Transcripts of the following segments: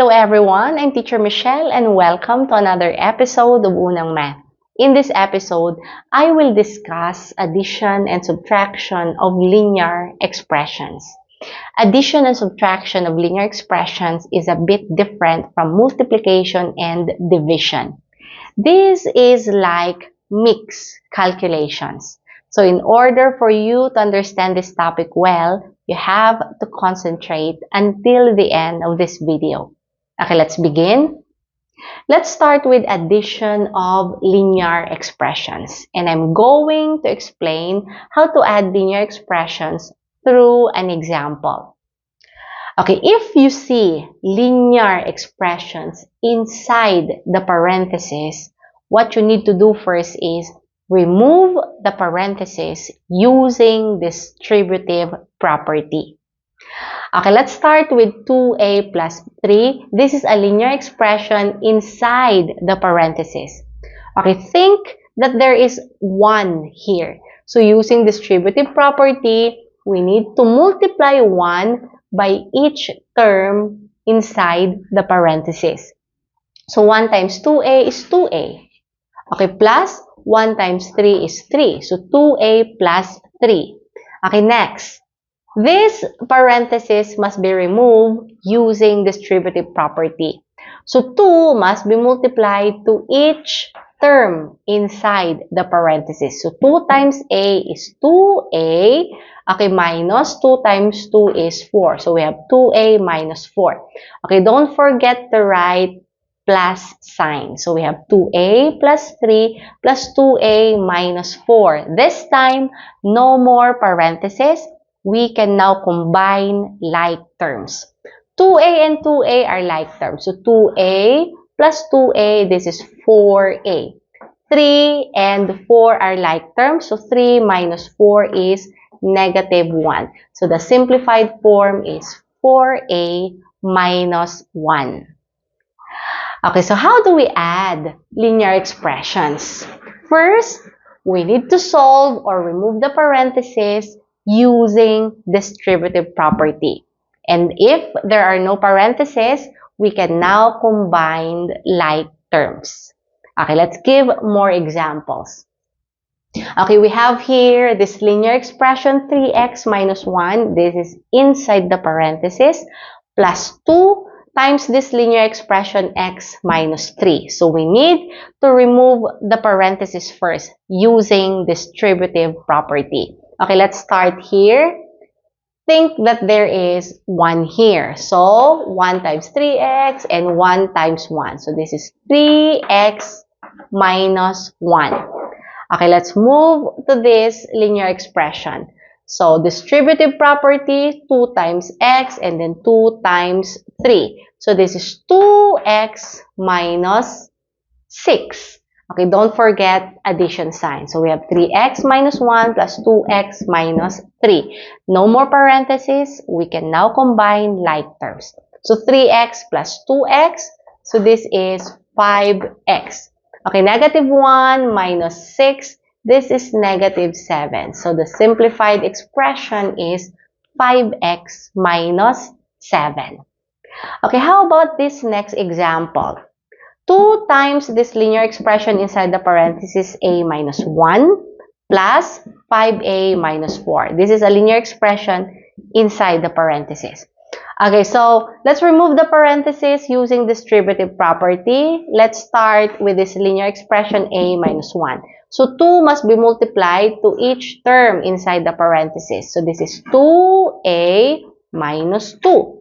Hello everyone, I'm Teacher Michelle and welcome to another episode of Unang Math. In this episode, I will discuss addition and subtraction of linear expressions. Addition and subtraction of linear expressions is a bit different from multiplication and division. This is like mixed calculations. So in order for you to understand this topic well, you have to concentrate until the end of this video. Okay, let's begin. Let's start with addition of linear expressions. And I'm going to explain how to add linear expressions through an example. Okay, if you see linear expressions inside the parentheses, what you need to do first is remove the parentheses using distributive property. Okay, let's start with 2a plus 3. This is a linear expression inside the parentheses. Okay, think that there is 1 here. So using distributive property, we need to multiply 1 by each term inside the parentheses. So 1 times 2a is 2a. Okay, plus 1 times 3 is 3. So 2a plus 3. Okay, next. This parenthesis must be removed using distributive property. So 2 must be multiplied to each term inside the parenthesis. So 2 times a is 2a. Okay, minus 2 times 2 is 4. So we have 2a minus 4. Okay, don't forget to write plus sign. So we have 2a plus 3 plus 2a minus 4. This time, no more parentheses. We can now combine like terms. 2a and 2a are like terms. So 2a plus 2a, this is 4a. 3 and 4 are like terms. So 3 minus 4 is negative 1. So the simplified form is 4a minus 1. Okay, so how do we add linear expressions? First, we need to solve or remove the parentheses using distributive property. And if there are no parentheses, we can now combine like terms. Okay, let's give more examples. Okay, we have here this linear expression 3x minus 1. This is inside the parentheses plus 2 times this linear expression x minus 3. So we need to remove the parentheses first using distributive property. Okay, let's start here. Think that there is 1 here. So 1 times 3x and 1 times 1. So this is 3x minus 1. Okay, let's move to this linear expression. So distributive property, 2 times x and then 2 times 3. So this is 2x minus 6. Okay, don't forget addition sign. So we have 3x minus 1 plus 2x minus 3. No more parentheses. We can now combine like terms. So 3x plus 2x. So this is 5x. Okay, negative 1 minus 6. This is negative 7. So the simplified expression is 5x minus 7. Okay, how about this next example? 2 times this linear expression inside the parenthesis a minus 1 plus 5a minus 4. This is a linear expression inside the parenthesis. Okay, so let's remove the parenthesis using distributive property. Let's start with this linear expression a minus 1. So 2 must be multiplied to each term inside the parenthesis. So this is 2a minus 2.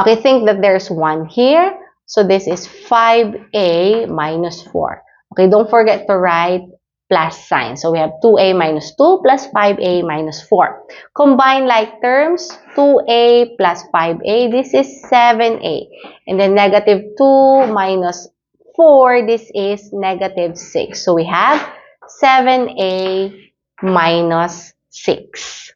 Okay, think that there's 1 here. So this is 5a minus 4. Okay, don't forget to write plus sign. So we have 2a minus 2 plus 5a minus 4. Combine like terms, 2a plus 5a, this is 7a. And then negative 2 minus 4, this is negative 6. So we have 7a minus 6.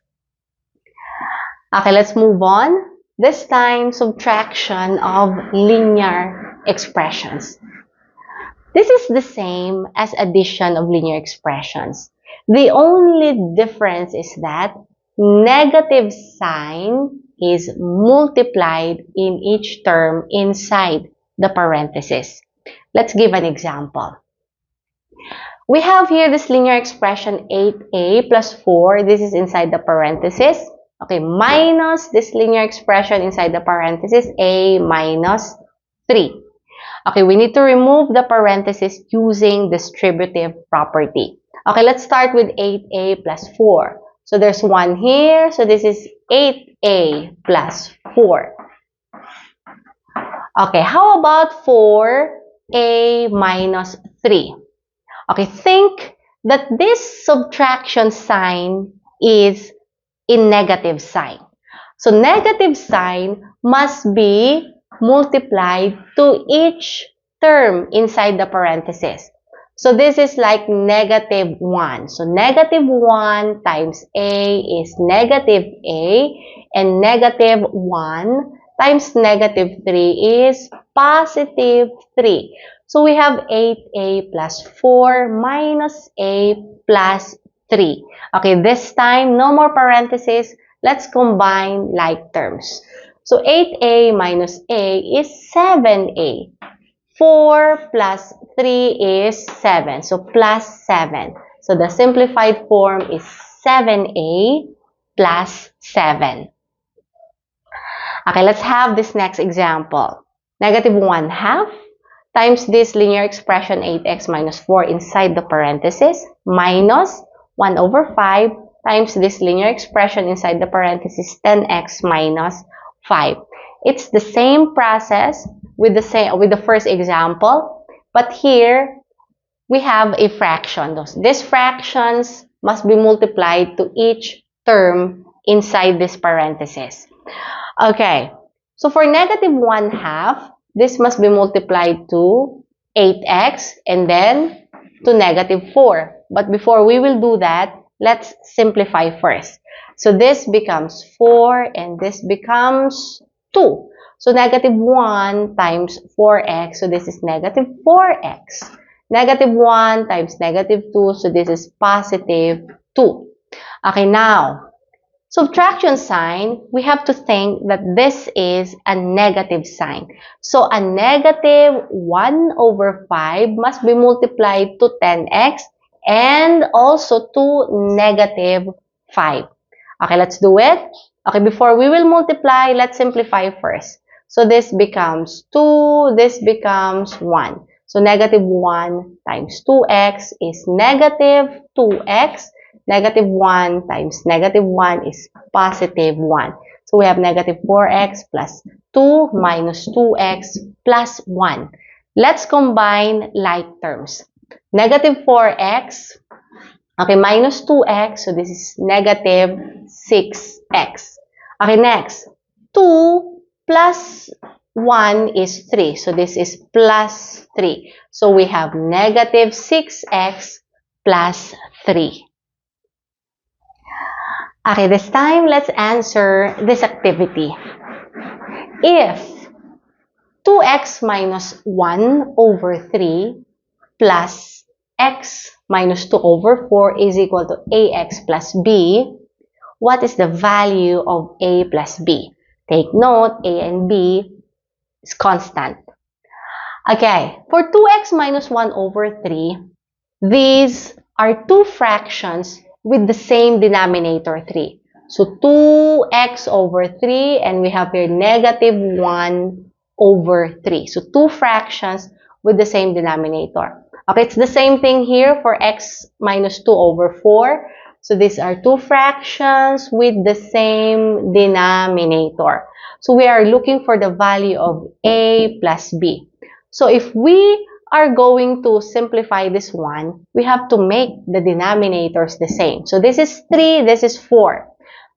Okay, let's move on. This time, subtraction of linear expressions. This is the same as addition of linear expressions. The only difference is that negative sign is multiplied in each term inside the parenthesis. Let's give an example. We have here this linear expression 8a plus 4. This is inside the parenthesis. Okay, minus this linear expression inside the parenthesis, a minus 3. Okay, we need to remove the parenthesis using distributive property. Okay, let's start with 8a plus 4. So there's 1 here. So this is 8a plus 4. Okay, how about 4a minus 3? Okay, think that this subtraction sign is in negative sign. So negative sign must be multiplied to each term inside the parenthesis. So this is like negative 1. So negative 1 times a is negative a, and negative 1 times negative 3 is positive 3. So we have 8a plus 4 minus a plus 3. Okay, this time, no more parentheses. Let's combine like terms. So 8a minus a is 7a. 4 plus 3 is 7. So plus 7. So the simplified form is 7a plus 7. Okay, let's have this next example. Negative 1 half times this linear expression 8x minus 4 inside the parenthesis minus 1 over 5 times this linear expression inside the parenthesis 10x minus 5. It's the same process with the first example, but here we have a fraction. These fractions must be multiplied to each term inside this parenthesis. Okay, so for negative 1 half, this must be multiplied to 8x and then to negative 4. But before we will do that, let's simplify first. So this becomes 4 and this becomes 2. So negative 1 times 4x, so this is negative 4x. Negative 1 times negative 2, so this is positive 2. Okay, now, subtraction sign, we have to think that this is a negative sign. So a negative 1 over 5 must be multiplied to 10x and also to negative 5. Okay, let's do it. Okay, before we will multiply, let's simplify first. So this becomes 2, this becomes 1. So negative 1 times 2x is negative 2x. Negative 1 times negative 1 is positive 1. So we have negative 4x plus 2 minus 2x plus 1. Let's combine like terms. Negative 4x, okay, minus 2x, so this is negative 6x. Okay, next, 2 plus 1 is 3. So this is plus 3. So we have negative 6x plus 3. Okay, this time, let's answer this activity. If 2x minus 1 over 3 plus x minus 2 over 4 is equal to ax plus b, what is the value of a plus b? Take note, a and b is constant. Okay, for 2x minus 1 over 3, these are two fractions with the same denominator 3. So 2x over 3 and we have here negative 1 over 3. So two fractions with the same denominator. Okay, it's the same thing here for x minus 2 over 4. So these are two fractions with the same denominator. So we are looking for the value of a plus b. So if we are going to simplify this one, we have to make the denominators the same. So this is 3, this is 4.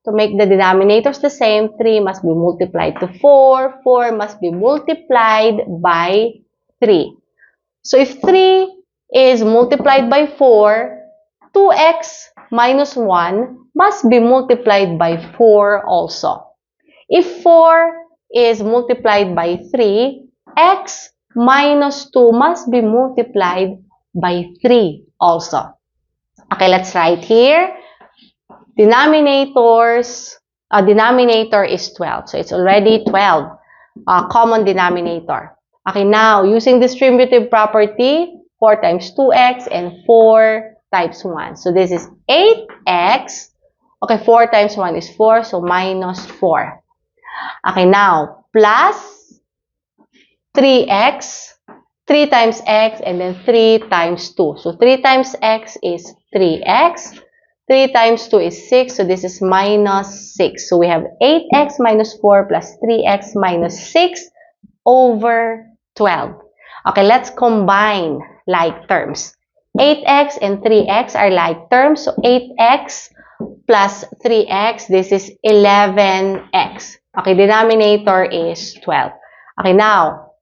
To make the denominators the same, 3 must be multiplied to 4, 4 must be multiplied by 3. So if 3 is multiplied by 4, 2x minus 1 must be multiplied by 4 also. If 4 is multiplied by 3, x minus 2 must be multiplied by 3 also. Okay, let's write here. Denominators, denominator is 12. So it's already 12. Common denominator. Okay, now, using distributive property, 4 times 2x and 4 times 1. So this is 8x. Okay, 4 times 1 is 4, so minus 4. Okay, now, plus 3x, 3 times x, and then 3 times 2. So 3 times x is 3x. 3 times 2 is 6, so this is minus 6. So we have 8x minus 4 plus 3x minus 6 over 12. Okay, let's combine like terms. 8x and 3x are like terms. So 8x plus 3x, this is 11x. Okay, denominator is 12. Okay, now,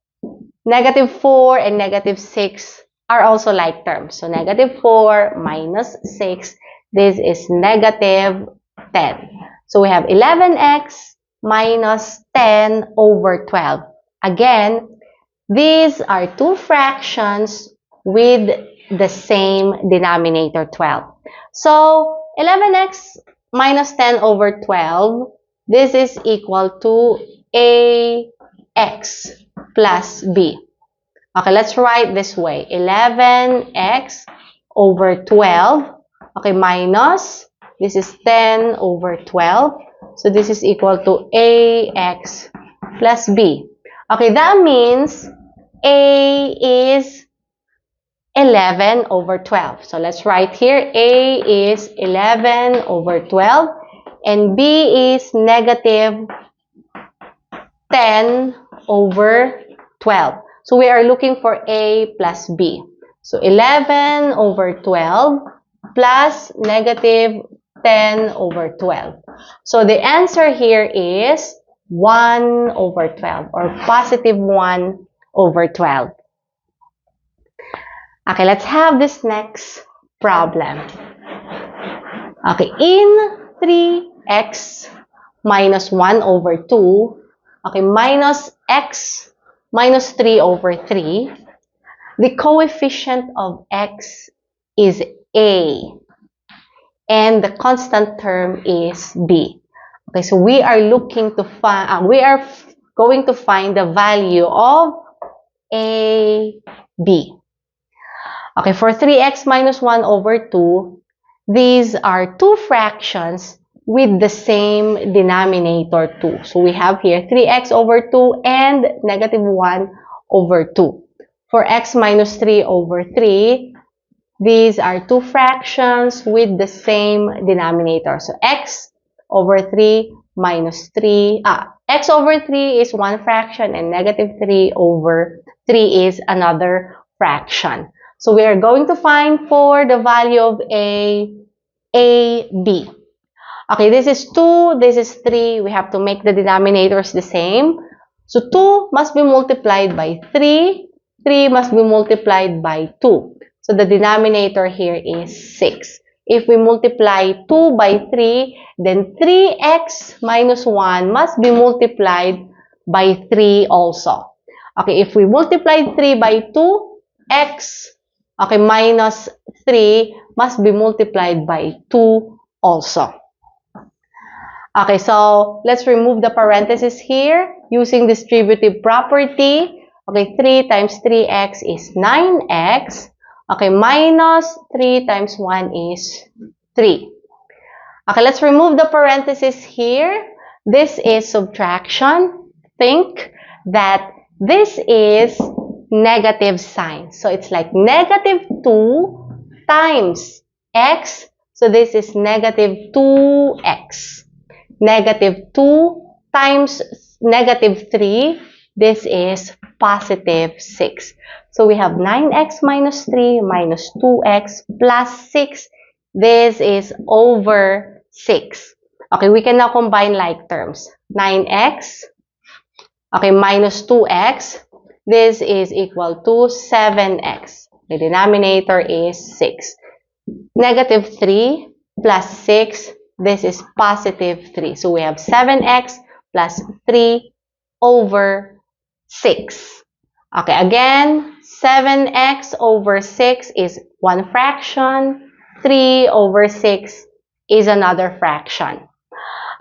negative 4 and negative 6 are also like terms. So negative 4 minus 6, this is negative 10. So we have 11x minus 10 over 12. Again, these are two fractions with the same denominator, 12. So 11x minus 10 over 12, this is equal to ax plus b. Okay, let's write this way. 11x over 12. Okay, minus, this is 10 over 12. So this is equal to ax plus b. Okay, that means a is 11 over 12. So let's write here, a is 11 over 12 and b is negative 10 over 12. So we are looking for a plus b. So 11 over 12 plus negative 10 over 12. So the answer here is 1 over 12 or positive 1 over 12. Okay, let's have this next problem. Okay, in 3x minus 1 over 2, okay, minus x minus 3 over 3, the coefficient of x is a and the constant term is b. Okay, so we are looking to find, we are going to find the value of a, b. Okay, for 3x minus 1 over 2, these are two fractions with the same denominator 2. So we have here 3x over 2 and negative 1 over 2. For x minus 3 over 3, these are two fractions with the same denominator. So x over 3 minus 3, x over 3 is one fraction and negative 3 over 3 is another fraction. So we are going to find for the value of a, b. Okay, this is 2, this is 3. We have to make the denominators the same. So 2 must be multiplied by 3. 3 must be multiplied by 2. So the denominator here is 6. If we multiply 2 by 3, then 3x minus 1 must be multiplied by 3 also. Okay, if we multiply 3 by 2, x, okay, minus 3 must be multiplied by 2 also. Okay, so let's remove the parentheses here using distributive property. Okay, 3 times 3x is 9x. Okay, minus 3 times 1 is 3. Okay, let's remove the parentheses here. This is subtraction. Think that this is negative sign. So it's like negative 2 times x. So this is negative 2x. Negative 2 times negative 3. This is positive 6. So we have 9x minus 3 minus 2x plus 6. This is over 6. Okay, we can now combine like terms. 9x, okay, minus 2x. This is equal to 7x. The denominator is 6. Negative 3 plus 6. This is positive 3. So we have 7x plus 3 over 6. Okay, again, 7x over 6 is one fraction. 3 over 6 is another fraction.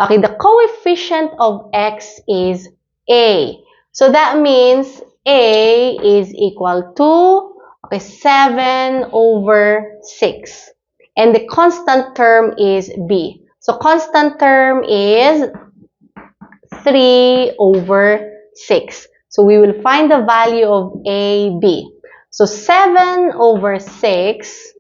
Okay, the coefficient of x is a. So that means a is equal to 7/6. And the constant term is b. So constant term is 3/6. So we will find the value of a, b. So 7/6,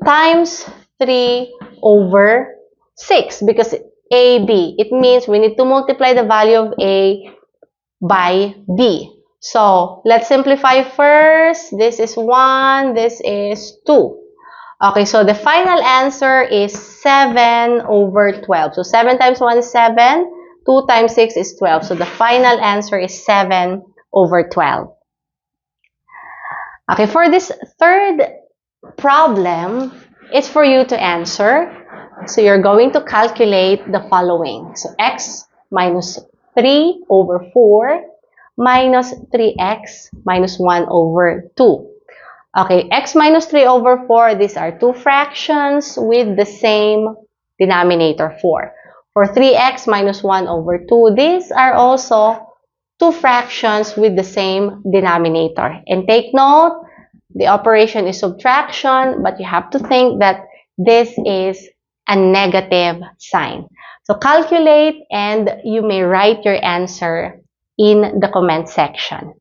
times 3/6 because a, b. It means we need to multiply the value of a by b. So let's simplify first. This is 1, this is 2. Okay, so the final answer is 7/12. So 7 times 1 is 7. 2 times 6 is 12. So the final answer is 7/12. Okay, for this third problem, it's for you to answer. So you're going to calculate the following. So x minus 3/4 minus 3x minus 1/2. Okay, x minus 3/4, these are two fractions with the same denominator 4. For 3x minus 1/2, these are also two fractions with the same denominator. And take note, the operation is subtraction, but you have to think that this is a negative sign. So calculate and you may write your answer in the comment section.